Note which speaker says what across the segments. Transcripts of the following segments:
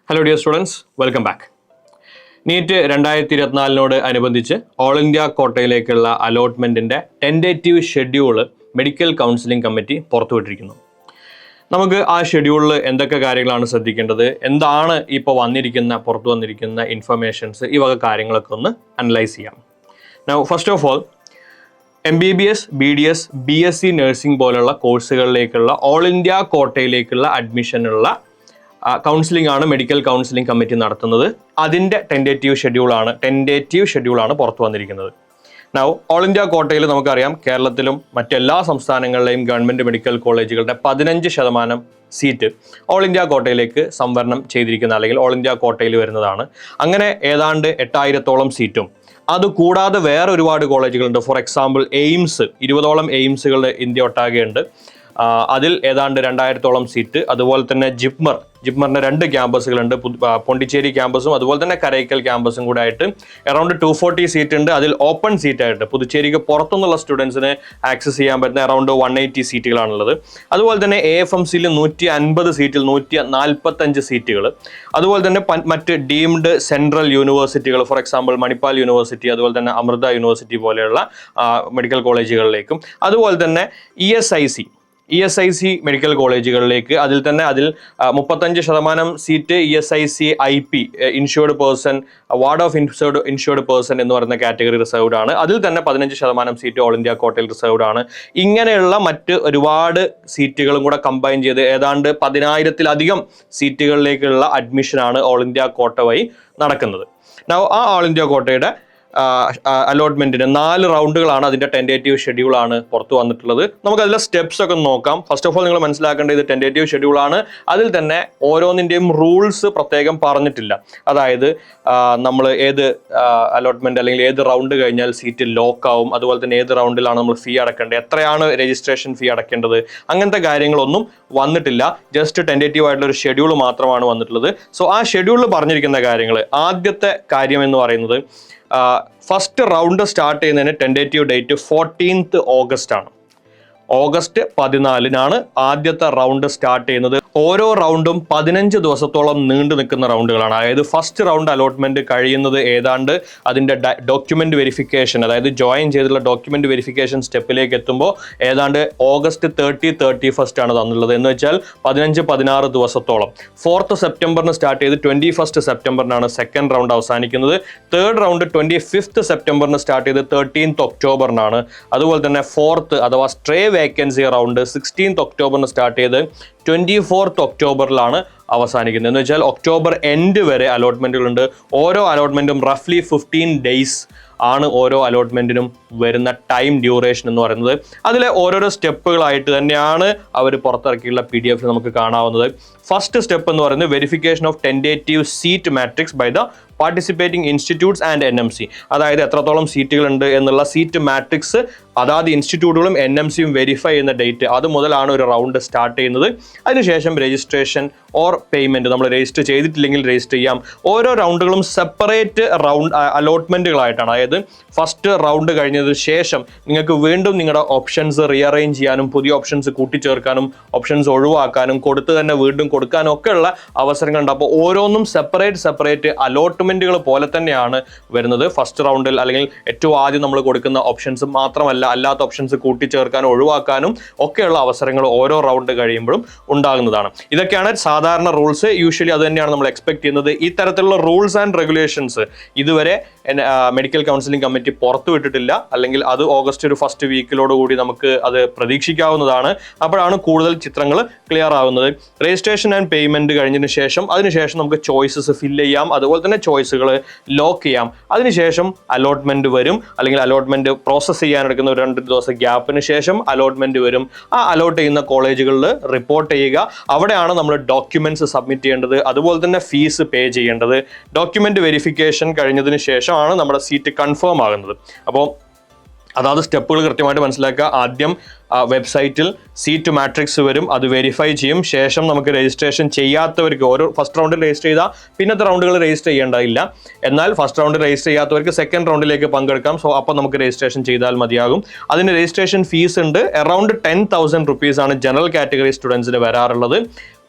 Speaker 1: Hello dear students, welcome back. NEET 2024 അനുബന്ധിച്ച് all India കോട്ടയിലേക്കുള്ള അലോട്ട്മെൻറ്റിൻ്റെ tentative schedule medical counselling committee പുറത്തുവിട്ടിരിക്കുന്നു. നമുക്ക് ആ ഷെഡ്യൂളിൽ എന്തൊക്കെ കാര്യങ്ങളാണ് ശ്രദ്ധിക്കേണ്ടത്, എന്താണ് ഇപ്പോൾ പുറത്തു വന്നിരിക്കുന്ന ഇൻഫർമേഷൻസ്, ഈ വക കാര്യങ്ങളൊക്കെ ഒന്ന് അനലൈസ് ചെയ്യാം. Now first of all, MBBS, BDS, BSc nursing പോലുള്ള കോഴ്സുകളിലേക്കുള്ള ഓൾ ഇന്ത്യ കോട്ടയിലേക്കുള്ള അഡ്മിഷനുള്ള കൗൺസിലിംഗ് ആണ് മെഡിക്കൽ കൗൺസിലിംഗ് കമ്മിറ്റി നടത്തുന്നത്. അതിൻ്റെ ടെൻറ്റേറ്റീവ് ഷെഡ്യൂളാണ് പുറത്തു വന്നിരിക്കുന്നത്. നൗ ഓൾ ഇന്ത്യ കോട്ടയിൽ നമുക്കറിയാം, കേരളത്തിലും മറ്റെല്ലാ സംസ്ഥാനങ്ങളിലെയും ഗവൺമെൻറ് മെഡിക്കൽ കോളേജുകളുടെ 15% സീറ്റ് ഓൾ ഇന്ത്യ കോട്ടയിലേക്ക് സംവരണം ചെയ്തിരിക്കുന്ന അല്ലെങ്കിൽ ഓൾ ഇന്ത്യ കോട്ടയിൽ വരുന്നതാണ്. അങ്ങനെ ഏതാണ്ട് 8000-ഓളം സീറ്റും അതുകൂടാതെ വേറെ ഒരുപാട് കോളേജുകളുണ്ട്. ഫോർ എക്സാമ്പിൾ എയിംസ്, 20ഓളം എയിംസുകൾ ഇന്ത്യ ഒട്ടാകെ ഉണ്ട്. അതിൽ ഏതാണ്ട് 2000-ഓളം സീറ്റ്. അതുപോലെ തന്നെ ജിപ്മറിന് 2 ക്യാമ്പസുകളുണ്ട്, പോണ്ടിച്ചേരി ക്യാമ്പസും അതുപോലെ തന്നെ കരൈക്കൽ ക്യാമ്പസും കൂടെ ആയിട്ട് അറൗണ്ട് 240 സീറ്റ് ഉണ്ട്. അതിൽ ഓപ്പൺ സീറ്റായിട്ട് പുതുച്ചേരിക്ക് പുറത്തുനിന്നുള്ള സ്റ്റുഡൻസിന് ആക്സസ് ചെയ്യാൻ പറ്റുന്ന അറൗണ്ട് 180 സീറ്റുകളാണുള്ളത്. അതുപോലെ തന്നെ AFMCയിൽ 150 സീറ്റിൽ 145 സീറ്റുകൾ. അതുപോലെ തന്നെ മറ്റ് ഡീംഡ് സെൻട്രൽ യൂണിവേഴ്സിറ്റികൾ, ഫോർ എക്സാമ്പിൾ മണിപ്പാൽ യൂണിവേഴ്സിറ്റി, അതുപോലെ തന്നെ അമൃത യൂണിവേഴ്സിറ്റി പോലെയുള്ള മെഡിക്കൽ കോളേജുകളിലേക്കും, അതുപോലെ തന്നെ ESIC മെഡിക്കൽ കോളേജുകളിലേക്ക്, അതിൽ 35% seat ESIC IP insured person, ward of insured person എന്ന് പറയുന്ന കാറ്റഗറി റിസർവ്ഡ് ആണ്. അതിൽ തന്നെ 15% സീറ്റ് ഓൾ ഇന്ത്യ കോട്ടയിൽ റിസർവ്ഡ് ആണ്. ഇങ്ങനെയുള്ള മറ്റ് ഒരുപാട് സീറ്റുകളും കൂടെ കമ്പൈൻ ചെയ്ത് ഏതാണ്ട് 10,000-ലധികം സീറ്റുകളിലേക്കുള്ള അഡ്മിഷനാണ് ഓൾ ഇന്ത്യ കോട്ട വഴി നടക്കുന്നത്. ആ ഓൾ ഇന്ത്യ കോട്ടയുടെ അലോട്ട്മെന്റിന് 4 റൗണ്ടുകളാണ്, അതിന്റെ ടെൻറ്റേറ്റീവ് ഷെഡ്യൂളാണ് പുറത്തു വന്നിട്ടുള്ളത്. നമുക്ക് അതിലെ സ്റ്റെപ്സ് ഒക്കെ നോക്കാം. ഫസ്റ്റ് ഓഫ് ഓൾ നിങ്ങൾ മനസ്സിലാക്കേണ്ടത്, ഇത് ടെൻറ്റേറ്റീവ് ഷെഡ്യൂളാണ്. അതിൽ തന്നെ ഓരോന്നിൻ്റെയും റൂൾസ് പ്രത്യേകം പറഞ്ഞിട്ടില്ല. അതായത് നമ്മൾ ഏത് അലോട്ട്മെന്റ് അല്ലെങ്കിൽ ഏത് റൗണ്ട് കഴിഞ്ഞാൽ സീറ്റ് ലോക്ക് ആവും, അതുപോലെ തന്നെ ഏത് റൗണ്ടിലാണ് നമ്മൾ ഫീ അടക്കേണ്ടത്, എത്രയാണ് രജിസ്ട്രേഷൻ ഫീ അടക്കേണ്ടത്, അങ്ങനത്തെ കാര്യങ്ങളൊന്നും വന്നിട്ടില്ല. ജസ്റ്റ് ടെൻറ്റേറ്റീവ് ആയിട്ടുള്ള ഒരു ഷെഡ്യൂൾ മാത്രമാണ് വന്നിട്ടുള്ളത്. സോ ആ ഷെഡ്യൂളിൽ പറഞ്ഞിരിക്കുന്ന കാര്യങ്ങൾ, ആദ്യത്തെ കാര്യം എന്ന് പറയുന്നത്, ഫസ്റ്റ് റൗണ്ട് സ്റ്റാർട്ട് ചെയ്യുന്നതിന് ടെൻറ്റേറ്റീവ് ഡേറ്റ് 14th ഓഗസ്റ്റ് ആണ്. ഓഗസ്റ്റ് 14-നാണ് ആദ്യത്തെ റൗണ്ട് സ്റ്റാർട്ട് ചെയ്യുന്നത്. ഓരോ റൗണ്ടും 15 ദിവസത്തോളം നീണ്ടു നിൽക്കുന്ന റൗണ്ടുകളാണ്. അതായത് ഫസ്റ്റ് റൗണ്ട് അലോട്ട്മെന്റ് കഴിയുന്നത് ഏതാണ്ട് അതിൻ്റെ ഡോക്യുമെന്റ് വെരിഫിക്കേഷൻ, അതായത് ജോയിൻ ചെയ്തിട്ടുള്ള ഡോക്യുമെന്റ് വെരിഫിക്കേഷൻ സ്റ്റെപ്പിലേക്ക് എത്തുമ്പോൾ ഏതാണ്ട് ഓഗസ്റ്റ് 31 ആണ് തന്നുള്ളത്. എന്ന് വെച്ചാൽ 15-16 ദിവസത്തോളം. 4th സെപ്റ്റംബറിന് സ്റ്റാർട്ട് ചെയ്ത് 21st സെപ്റ്റംബറിനാണ് സെക്കൻഡ് റൗണ്ട് അവസാനിക്കുന്നത്. തേർഡ് റൗണ്ട് 25th സെപ്റ്റംബറിന് സ്റ്റാർട്ട് ചെയ്ത് 13th ഒക്ടോബറിനാണ്. അതുപോലെ തന്നെ 4th അഥവാ സ്ട്രേ വേക്കൻസി റൗണ്ട് 16th ഒക്ടോബറിന് സ്റ്റാർട്ട് ചെയ്ത് 24th ഒക്ടോബറിലാണ് അവസാനിക്കുന്നത്. എന്ന് വെച്ചാൽ ഒക്ടോബർ എൻഡ് വരെ അലോട്ട്മെന്റുകളുണ്ട്. ഓരോ അലോട്ട്മെന്റും റഫ്ലി 15 ഡേയ്സ് ആണ് ഓരോ അലോട്ട്മെന്റിനും വരുന്ന ടൈം ഡ്യൂറേഷൻ എന്ന് പറയുന്നത്. അതിലെ ഓരോരോ സ്റ്റെപ്പുകളായിട്ട് തന്നെയാണ് അവർ പുറത്തിറക്കിയുള്ള PDF നമുക്ക് കാണാവുന്നത്. ഫസ്റ്റ് സ്റ്റെപ്പ് എന്ന് പറയുന്നത് verification of tentative seat matrix by the participating institutes and NMC. അതായത് എത്രത്തോളം സീറ്റുകളുണ്ട് എന്നുള്ള സീറ്റ് മാട്രിക്സ് അതാത് ഇൻസ്റ്റിറ്റ്യൂട്ടുകളും NMCയും വെരിഫൈ ചെയ്യുന്ന ഡേറ്റ്, അത് മുതലാണ് ഒരു റൗണ്ട് സ്റ്റാർട്ട് ചെയ്യുന്നത്. അതിനുശേഷം രജിസ്ട്രേഷൻ ഓർ പേയ്മെന്റ്, നമ്മൾ രജിസ്റ്റർ ചെയ്തിട്ടില്ലെങ്കിൽ രജിസ്റ്റർ ചെയ്യാം. ഓരോ റൗണ്ടുകളും സെപ്പറേറ്റ് റൗണ്ട് അലോട്ട്മെന്റുകളായിട്ടാണ്. അതായത് ഫസ്റ്റ് റൗണ്ട് കഴിഞ്ഞതിന് ശേഷം നിങ്ങൾക്ക് വീണ്ടും നിങ്ങളുടെ ഓപ്ഷൻസ് റീഅറേഞ്ച് ചെയ്യാനും പുതിയ ഓപ്ഷൻസ് കൂട്ടിച്ചേർക്കാനും ഓപ്ഷൻസ് ഒഴിവാക്കാനും കൊടുത്ത് തന്നെ വീണ്ടും കൊടുക്കാനും ഒക്കെയുള്ള അവസരങ്ങളുണ്ട്. അപ്പോൾ ഓരോന്നും സെപ്പറേറ്റ് അലോട്ട്മെന്റുകൾ പോലെ തന്നെയാണ് വരുന്നത്. ഫസ്റ്റ് റൗണ്ടിൽ അല്ലെങ്കിൽ ഏറ്റവും ആദ്യം നമ്മൾ കൊടുക്കുന്ന ഓപ്ഷൻസ് മാത്രമല്ല, അല്ലാത്ത ഓപ്ഷൻസ് കൂട്ടിച്ചേർക്കാനും ഒഴിവാക്കാനും ഒക്കെയുള്ള അവസരങ്ങൾ ഓരോ റൗണ്ട് കഴിയുമ്പോഴും ഉണ്ടാകുന്നതാണ്. ഇതൊക്കെയാണ് സാധാരണ റൂൾസ്. യൂഷ്വലി അത് തന്നെയാണ് നമ്മൾ എക്സ്പെക്ട് ചെയ്യുന്നത്. ഈ തരത്തിലുള്ള റൂൾസ് ആൻഡ് റെഗുലേഷൻസ് ഇതുവരെ മെഡിക്കൽ കൗൺസിലിംഗ് കമ്മിറ്റി പുറത്തുവിട്ടിട്ടില്ല. അല്ലെങ്കിൽ അത് ഓഗസ്റ്റ് ഒരു ഫസ്റ്റ് വീക്കിലോടുകൂടി നമുക്ക് അത് പ്രതീക്ഷിക്കാവുന്നതാണ്. അപ്പോഴാണ് കൂടുതൽ ചിത്രങ്ങൾ ക്ലിയർ ആവുന്നത്. രജിസ്ട്രേഷൻ ആൻഡ് പേയ്മെന്റ് കഴിഞ്ഞതിന് ശേഷം അതിനുശേഷം നമുക്ക് ചോയ്സസ് ഫില്ല് ചെയ്യാം, അതുപോലെ തന്നെ ചോയ്സുകൾ ലോക്ക് ചെയ്യാം. അതിനുശേഷം അലോട്ട്മെന്റ് വരും, അല്ലെങ്കിൽ അലോട്ട്മെന്റ് പ്രോസസ്സ് ചെയ്യാനെടുക്കുന്ന 2 ദിവസം ഗ്യാപ്പിന് ശേഷം അലോട്ട്മെന്റ് വരും. ആ അലോട്ട് ചെയ്യുന്ന കോളേജുകളിൽ റിപ്പോർട്ട് ചെയ്യുക. അവിടെയാണ് നമ്മൾ ഡോക്യുമെന്റ്സ് സബ്മിറ്റ് ചെയ്യേണ്ടത്, അതുപോലെ തന്നെ ഫീസ് പേ ചെയ്യേണ്ടത്. ഡോക്യുമെന്റ് വെരിഫിക്കേഷൻ കഴിഞ്ഞതിന് ശേഷമാണ് നമ്മുടെ സീറ്റ് കൺഫേം ആകുന്നത്. അപ്പോൾ അതാത് സ്റ്റെപ്പുകൾ കൃത്യമായിട്ട് മനസ്സിലാക്കുക. ആദ്യം വെബ്സൈറ്റിൽ സീറ്റ് മാട്രിക്സ് വരും, അത് വെരിഫൈ ചെയ്യും. ശേഷം നമുക്ക് രജിസ്ട്രേഷൻ ചെയ്യാത്തവർക്ക്, ഓരോ ഫസ്റ്റ് റൗണ്ടിൽ രജിസ്റ്റർ ചെയ്താൽ പിന്നത്തെ റൗണ്ടുകൾ രജിസ്റ്റർ ചെയ്യേണ്ടതില്ല. എന്നാൽ ഫസ്റ്റ് റൗണ്ടിൽ രജിസ്റ്റർ ചെയ്യാത്തവർക്ക് സെക്കൻഡ് റൗണ്ടിലേക്ക് പങ്കെടുക്കാം. സോ അപ്പോൾ നമുക്ക് രജിസ്ട്രേഷൻ ചെയ്താൽ മതിയാകും. അതിന് രജിസ്ട്രേഷൻ ഫീസ് ഉണ്ട്. അറൗണ്ട് 10,000 rupees ആണ് ജനറൽ കാറ്റഗറി സ്റ്റുഡൻസിന് വരാറുള്ളത്.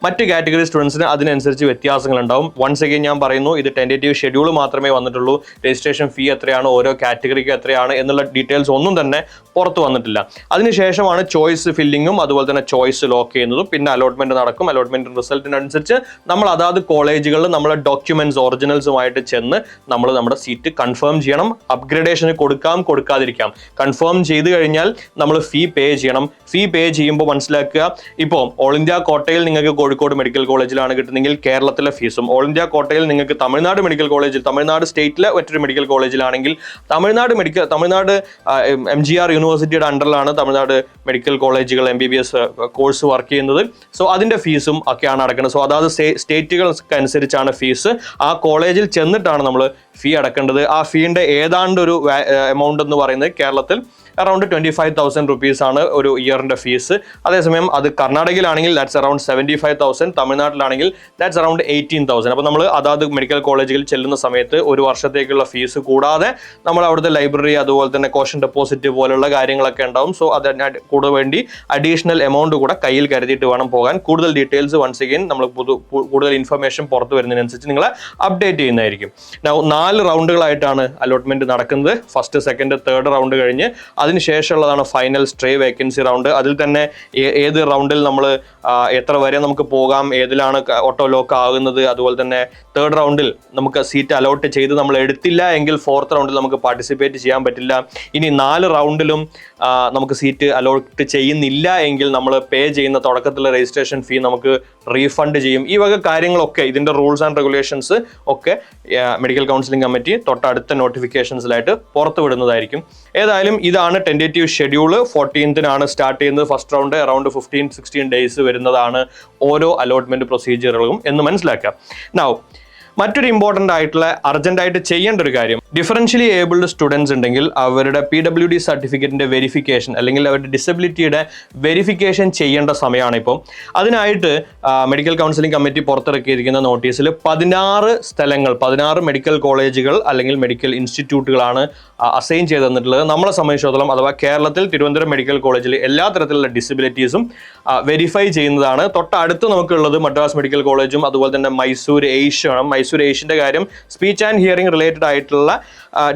Speaker 1: മറ്റ് കാറ്റഗറി സ്റ്റുഡൻസിന് അതിനനുസരിച്ച് വ്യത്യാസങ്ങളുണ്ടാവും. വൺസ് അഗൈൻ ഞാൻ പറയുന്നു, ഇത് ടെൻറ്റേറ്റീവ് ഷെഡ്യൂൾ മാത്രമേ വന്നിട്ടുള്ളൂ. രജിസ്ട്രേഷൻ ഫീ എത്രയാണ്, ഓരോ കാറ്റഗറിക്ക് എത്രയാണ് എന്നുള്ള ഡീറ്റെയിൽസ് ഒന്നും തന്നെ പുറത്ത് വന്നിട്ടില്ല. അതിനുശേഷമാണ് ചോയ്സ് ഫില്ലിങ്ങും അതുപോലെ തന്നെ ചോയ്സ് ലോക്ക് ചെയ്യുന്നതും. പിന്നെ അലോട്ട്മെന്റ് നടക്കും. അലോട്ട്മെന്റ് റിസൾട്ടിനനുസരിച്ച് നമ്മൾ അതാത് കോളേജുകളിൽ നമ്മളെ ഡോക്യുമെന്റ്സ് ഒറിജിനൽസുമായിട്ട് ചെന്ന് നമ്മൾ നമ്മുടെ സീറ്റ് കൺഫേം ചെയ്യണം. അപ്ഗ്രേഡേഷന് കൊടുക്കാതിരിക്കാം. കൺഫേം ചെയ്ത് കഴിഞ്ഞാൽ നമ്മൾ ഫീ പേ ചെയ്യണം. ഫീ പേ ചെയ്യുമ്പോൾ മനസ്സിലാക്കുക, ഇപ്പോൾ ഓൾ ഇന്ത്യ കോട്ടയിൽ നിങ്ങൾക്ക് കോഴിക്കോട് മെഡിക്കൽ കോളേജിലാണ് കിട്ടുന്നതെങ്കിൽ കേരളത്തിലെ ഫീസും, ഓൾ ഇന്ത്യ കോട്ടയിൽ നിങ്ങൾക്ക് തമിഴ്നാട് മെഡിക്കൽ കോളേജിൽ, തമിഴ്നാട് സ്റ്റേറ്റിലെ മറ്റൊരു മെഡിക്കൽ കോളേജിലാണെങ്കിൽ തമിഴ്നാട് MGR യൂണിവേഴ്സിറ്റിയുടെ അണ്ടറിലാണ് തമിഴ്നാട് മെഡിക്കൽ കോളേജുകൾ MBBS കോഴ്സ് വർക്ക് ചെയ്യുന്നത്. സോ അതിന്റെ ഫീസും ഒക്കെയാണ് അടക്കുന്നത്. സോ അതായത് സ്റ്റേറ്റുകൾക്ക് അനുസരിച്ചാണ് ഫീസ്. ആ കോളേജിൽ ചെന്നിട്ടാണ് നമ്മൾ ഫീ അടക്കേണ്ടത്. ആ ഫീൻ്റെ ഏതാണ്ട് ഒരു എമൗണ്ട് എന്ന് പറയുന്നത് കേരളത്തിൽ അറൗണ്ട് 25,000 rupees ആണ് ഒരു ഇയറിന്റെ ഫീസ്. അതേസമയം അത് കർണാടകയിലാണെങ്കിൽ ദാറ്റ്സ് അറൗണ്ട് 75,000, തമിഴ്നാട്ടിലാണെങ്കിൽ ദാറ്റ്സ് അറൗണ്ട് 18,000. അപ്പോൾ നമ്മൾ അതാത് മെഡിക്കൽ കോളേജുകളിൽ ചെല്ലുന്ന സമയത്ത് ഒരു വർഷത്തേക്കുള്ള ഫീസ് കൂടാതെ നമ്മൾ അവിടുത്തെ ലൈബ്രറി അതുപോലെ തന്നെ കോഷൻ ഡെപ്പോസിറ്റ് പോലുള്ള കാര്യങ്ങളൊക്കെ ഉണ്ടാവും. സോ അതിന് കൂടുതൽ വേണ്ടി അഡീഷണൽ എമൗണ്ട് കൂടെ കയ്യിൽ കരുതിയിട്ട് വേണം പോകാൻ. കൂടുതൽ ഡീറ്റെയിൽസ് വൺസ് അഗൈൻ നമ്മൾ കൂടുതൽ ഇൻഫർമേഷൻ പുറത്ത് വരുന്നതിനനുസരിച്ച് നിങ്ങളെ അപ്ഡേറ്റ് ചെയ്യുന്നതായിരിക്കും. 4 റൗണ്ടുകളായിട്ടാണ് അലോട്ട്മെന്റ് നടക്കുന്നത്. ഫസ്റ്റ്, സെക്കൻഡ്, തേർഡ് റൗണ്ട് കഴിഞ്ഞ് അതിനുശേഷമുള്ളതാണ് ഫൈനൽ സ്ട്രേ വേക്കൻസി റൗണ്ട്. അതിൽ തന്നെ ഏത് റൗണ്ടിൽ നമ്മൾ എത്ര വരെ നമുക്ക് പോകാം, ഏതിലാണ് ഓട്ടോ ലോക്ക് ആകുന്നത്, അതുപോലെ തന്നെ തേർഡ് റൗണ്ടിൽ നമുക്ക് സീറ്റ് അലോട്ട് ചെയ്ത് നമ്മൾ എടുത്തില്ല എങ്കിൽ ഫോർത്ത് റൗണ്ടിൽ നമുക്ക് പാർട്ടിസിപ്പേറ്റ് ചെയ്യാൻ പറ്റില്ല. ഇനി 4 റൗണ്ടിലും നമുക്ക് സീറ്റ് അലോട്ട് ചെയ്യുന്നില്ല എങ്കിൽ നമ്മൾ പേ ചെയ്യുന്ന തുടക്കത്തിലെ രജിസ്ട്രേഷൻ ഫീ നമുക്ക് റീഫണ്ട് ചെയ്യും. ഈ വക കാര്യങ്ങളൊക്കെ ഇതിൻ്റെ റൂൾസ് ആൻഡ് റെഗുലേഷൻസ് ഒക്കെ മെഡിക്കൽ കൗൺസിലിംഗ് കമ്മിറ്റി തൊട്ടടുത്ത നോട്ടിഫിക്കേഷൻസിലായിട്ട് പുറത്തു വിടുന്നതായിരിക്കും. ഏതായാലും ഇതാണ് ടെൻറ്റേറ്റീവ് ഷെഡ്യൂൾ. 14th സ്റ്റാർട്ട് ചെയ്യുന്നത്. ഫസ്റ്റ് റൗണ്ട് അറൗണ്ട് 15-16 days വരുന്നതാണ് ഓരോ അലോട്ട്മെന്റ് പ്രൊസീജിയറുകളും എന്ന് മനസ്സിലാക്കാം. നൗ മറ്റൊരു ഇമ്പോർട്ടൻ്റ് ആയിട്ടുള്ള അർജന്റായിട്ട് ചെയ്യേണ്ട ഒരു കാര്യം, ഡിഫറൻഷ്യലി ഏബിൾഡ് സ്റ്റുഡൻസ് ഉണ്ടെങ്കിൽ അവരുടെ PWD സർട്ടിഫിക്കറ്റിന്റെ വെരിഫിക്കേഷൻ അല്ലെങ്കിൽ അവരുടെ ഡിസബിലിറ്റിയുടെ വെരിഫിക്കേഷൻ ചെയ്യേണ്ട സമയമാണ് ഇപ്പോൾ. അതിനായിട്ട് മെഡിക്കൽ കൗൺസിലിംഗ് കമ്മിറ്റി പുറത്തിറക്കിയിരിക്കുന്ന നോട്ടീസിൽ 16 മെഡിക്കൽ കോളേജുകൾ അല്ലെങ്കിൽ മെഡിക്കൽ ഇൻസ്റ്റിറ്റ്യൂട്ടുകളാണ് അസൈൻ ചെയ്ത് തന്നിട്ടുള്ളത്. നമ്മളെ സംബന്ധിച്ചിടത്തോളം അഥവാ കേരളത്തിൽ തിരുവനന്തപുരം മെഡിക്കൽ കോളേജിൽ എല്ലാ തരത്തിലുള്ള ഡിസബിലിറ്റീസും വെരിഫൈ ചെയ്യുന്നതാണ്. തൊട്ടടുത്ത് നമുക്കുള്ളത് മദ്രാസ് മെഡിക്കൽ കോളേജും അതുപോലെ തന്നെ മൈസൂർ ഏഷ്യയാണ്. മൈസൂർ ഏഷ്യൻ്റെ കാര്യം സ്പീച്ച് ആൻഡ് ഹിയറിംഗ് റിലേറ്റഡ് ആയിട്ടുള്ള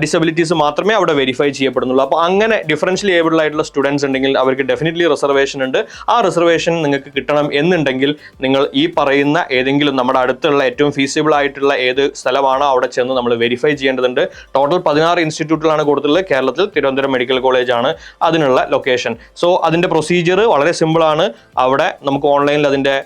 Speaker 1: ഡിസബിലിറ്റീസ് മാത്രമേ അവിടെ വെരിഫൈ ചെയ്യപ്പെടുന്നുള്ളൂ. അപ്പോൾ അങ്ങനെ ഡിഫറൻഷ്യലി ഏബിൾഡ് ആയിട്ടുള്ള സ്റ്റുഡൻസ് ഉണ്ടെങ്കിൽ അവർക്ക് ഡെഫിനറ്റ്ലി റിസർവേഷൻ ഉണ്ട്. ആ റിസർവേഷൻ നിങ്ങൾക്ക് കിട്ടണം എന്നുണ്ടെങ്കിൽ നിങ്ങൾ ഈ പറയുന്ന ഏതെങ്കിലും നമ്മുടെ അടുത്തുള്ള ഏറ്റവും ഫീസിബിൾ ആയിട്ടുള്ള ഏത് സ്ഥലമാണോ അവിടെ ചെന്ന് നമ്മൾ വെരിഫൈ ചെയ്യേണ്ടതുണ്ട്. ടോട്ടൽ 16 ഇൻസ്റ്റിറ്റ്യൂട്ടിലാണ് കൊടുത്തിട്ടുള്ളത്. കേരളത്തിൽ തിരുവനന്തപുരം മെഡിക്കൽ കോളേജാണ് അതിനുള്ള ലൊക്കേഷൻ. സോ അതിൻ്റെ പ്രൊസീജിയർ വളരെ സിമ്പിളാണ്. അവിടെ നമുക്ക് ഓൺലൈനിൽ അതിൻ്റെ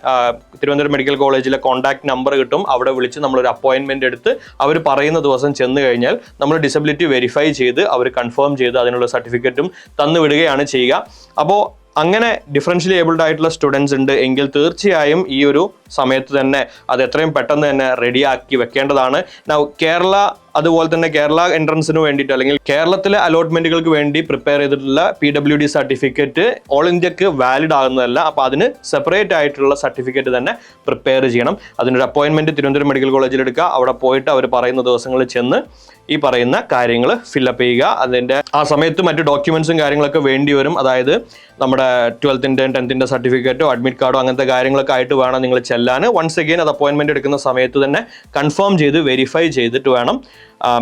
Speaker 1: തിരുവനന്തപുരം മെഡിക്കൽ കോളേജിലെ കോൺടാക്ട് നമ്പർ കിട്ടും. അവിടെ വിളിച്ച് നമ്മളൊരു അപ്പോയിൻമെൻറ്റ് എടുത്ത് അവർ പറയുന്ന ദിവസം ചെന്ന് കഴിഞ്ഞാൽ നമ്മൾ ഡിസബിലിറ്റി വെരിഫൈ ചെയ്ത് അവർ കൺഫേം ചെയ്ത് അതിനുള്ള സർട്ടിഫിക്കറ്റും തന്നു വിടുകയാണ് ചെയ്യുക. അപ്പോൾ അങ്ങനെ ഡിഫറൻഷ്യലി ഏബിൾഡ് ആയിട്ടുള്ള സ്റ്റുഡൻസ് ഉണ്ട് എങ്കിൽ തീർച്ചയായും ഈ ഒരു സമയത്ത് തന്നെ അത് എത്രയും പെട്ടെന്ന് തന്നെ റെഡിയാക്കി വെക്കേണ്ടതാണ്. കേരള അതുപോലെ തന്നെ കേരള എൻട്രൻസിന് വേണ്ടിയിട്ട് അല്ലെങ്കിൽ കേരളത്തിലെ അലോട്ട്മെന്റുകൾക്ക് വേണ്ടി പ്രിപ്പയർ ചെയ്തിട്ടുള്ള PWD സർട്ടിഫിക്കറ്റ് ഓൾ ഇന്ത്യക്ക് വാലിഡ് ആകുന്നതല്ല. അപ്പോൾ അതിന് സെപ്പറേറ്റ് ആയിട്ടുള്ള സർട്ടിഫിക്കറ്റ് തന്നെ പ്രിപ്പയർ ചെയ്യണം. അതിനൊരു അപ്പോയിൻമെന്റ് തിരുവനന്തപുരം മെഡിക്കൽ കോളേജിൽ എടുക്കുക. അവിടെ പോയിട്ട് അവർ പറയുന്ന ദിവസങ്ങളിൽ ചെന്ന് ഈ പറയുന്ന കാര്യങ്ങൾ ഫില്ലപ്പ് ചെയ്യുക. അതിൻ്റെ ആ സമയത്ത് മറ്റ് ഡോക്യുമെന്റ്സും കാര്യങ്ങളൊക്കെ വേണ്ടി വരും. അതായത് നമ്മുടെ 12th 10th സർട്ടിഫിക്കറ്റോ അഡ്മിറ്റ് കാർഡോ അങ്ങനത്തെ കാര്യങ്ങളൊക്കെ ആയിട്ട് വേണം നിങ്ങൾ ചെല്ലാൻ. വൺസ് അഗെയിൻ അത് അപ്പോയിൻമെന്റ് എടുക്കുന്ന സമയത്ത് തന്നെ കൺഫേം ചെയ്ത് വെരിഫൈ ചെയ്തിട്ട് വേണം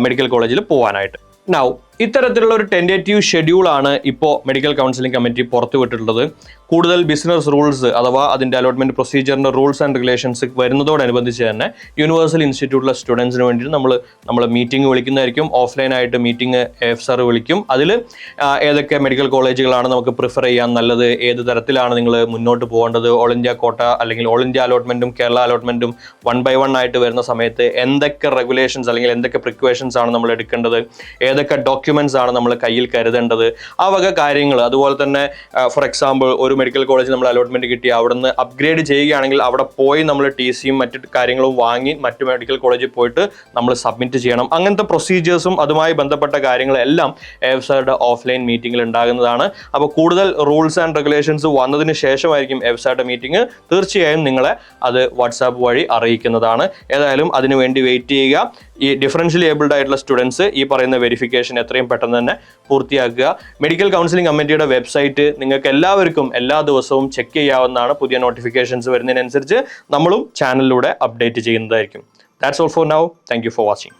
Speaker 1: മെഡിക്കൽ കോളേജിൽ പോകാനായിട്ട്. നൗ ഇത്തരത്തിലുള്ള ഒരു ടെൻറ്റേറ്റീവ് ഷെഡ്യൂളാണ് ഇപ്പോൾ മെഡിക്കൽ കൗൺസിലിംഗ് കമ്മിറ്റി പുറത്തുവിട്ടിട്ടുള്ളത്. കൂടുതൽ ബിസിനസ് റൂൾസ് അഥവാ അതിൻ്റെ അലോട്ട്മെന്റ് പ്രൊസീജിയറിൻ്റെ റൂൾസ് ആൻഡ് റെഗുലേഷൻസ് വരുന്നതോടനുബന്ധിച്ച് തന്നെ യൂണിവേഴ്സൽ ഇൻസ്റ്റിറ്റ്യൂട്ടിലെ സ്റ്റുഡൻസിന് വേണ്ടിയിട്ട് നമ്മൾ മീറ്റിംഗ് വിളിക്കുന്നതായിരിക്കും. ഓഫ്ലൈനായിട്ട് മീറ്റിംഗ് AFSR വിളിക്കും. അതിൽ ഏതൊക്കെ മെഡിക്കൽ കോളേജുകളാണ് നമുക്ക് പ്രിഫർ ചെയ്യാൻ നല്ലത്, ഏത് തരത്തിലാണ് നിങ്ങൾ മുന്നോട്ട് പോകേണ്ടത്, ഓൾ ഇന്ത്യ കോട്ട അല്ലെങ്കിൽ ഓൾ ഇന്ത്യ അലോട്ട്മെൻറ്റും കേരള അലോട്ട്മെൻറ്റും 1 by 1 ആയിട്ട് വരുന്ന സമയത്ത് എന്തൊക്കെ റെഗുലേഷൻസ് അല്ലെങ്കിൽ എന്തൊക്കെ പ്രിക്കോഷൻസ് ആണ് നമ്മൾ എടുക്കേണ്ടത്, ഏതൊക്കെ ഡോക്യുമെന്റ്സ് ആണ് നമ്മൾ കയ്യിൽ കരുതേണ്ടത്, ആ വക കാര്യങ്ങൾ. അതുപോലെ തന്നെ ഫോർ എക്സാമ്പിൾ ഒരു മെഡിക്കൽ കോളേജിൽ നമ്മൾ അലോട്ട്മെന്റ് കിട്ടി അവിടുന്ന് അപ്ഗ്രേഡ് ചെയ്യുകയാണെങ്കിൽ അവിടെ പോയി നമ്മൾ TCയും മറ്റു കാര്യങ്ങളും വാങ്ങി മറ്റു മെഡിക്കൽ കോളേജിൽ പോയിട്ട് നമ്മൾ സബ്മിറ്റ് ചെയ്യണം. അങ്ങനത്തെ പ്രൊസീജിയേഴ്സും അതുമായി ബന്ധപ്പെട്ട കാര്യങ്ങളെല്ലാം AFSRയുടെ ഓഫ്ലൈൻ മീറ്റിംഗിൽ ഉണ്ടാകുന്നതാണ്. അപ്പോൾ കൂടുതൽ റൂൾസ് ആൻഡ് റെഗുലേഷൻസ് വന്നതിന് ശേഷമായിരിക്കും AFSRയുടെ മീറ്റിംഗ്. തീർച്ചയായും നിങ്ങളെ അത് വാട്സാപ്പ് വഴി അറിയിക്കുന്നതാണ്. ഏതായാലും അതിനുവേണ്ടി വെയിറ്റ് ചെയ്യുക. ഈ ഡിഫറൻഷ്യലി ഏബിൾഡ് ആയിട്ടുള്ള സ്റ്റുഡൻസ് ഈ പറയുന്ന വെരിഫിക്കേഷൻ എത്രയും പെട്ടെന്ന് തന്നെ പൂർത്തിയാക്കുക. മെഡിക്കൽ കൗൺസിലിംഗ് കമ്മിറ്റിയുടെ വെബ്സൈറ്റ് നിങ്ങൾക്ക് എല്ലാവർക്കും എല്ലാ ദിവസവും ചെക്ക് ചെയ്യാവുന്നതാണ്. പുതിയ നോട്ടിഫിക്കേഷൻസ് വരുന്നതിനനുസരിച്ച് നമ്മളും ചാനലിലൂടെ അപ്ഡേറ്റ് ചെയ്യുന്നതായിരിക്കും. That's all for now. Thank you for watching.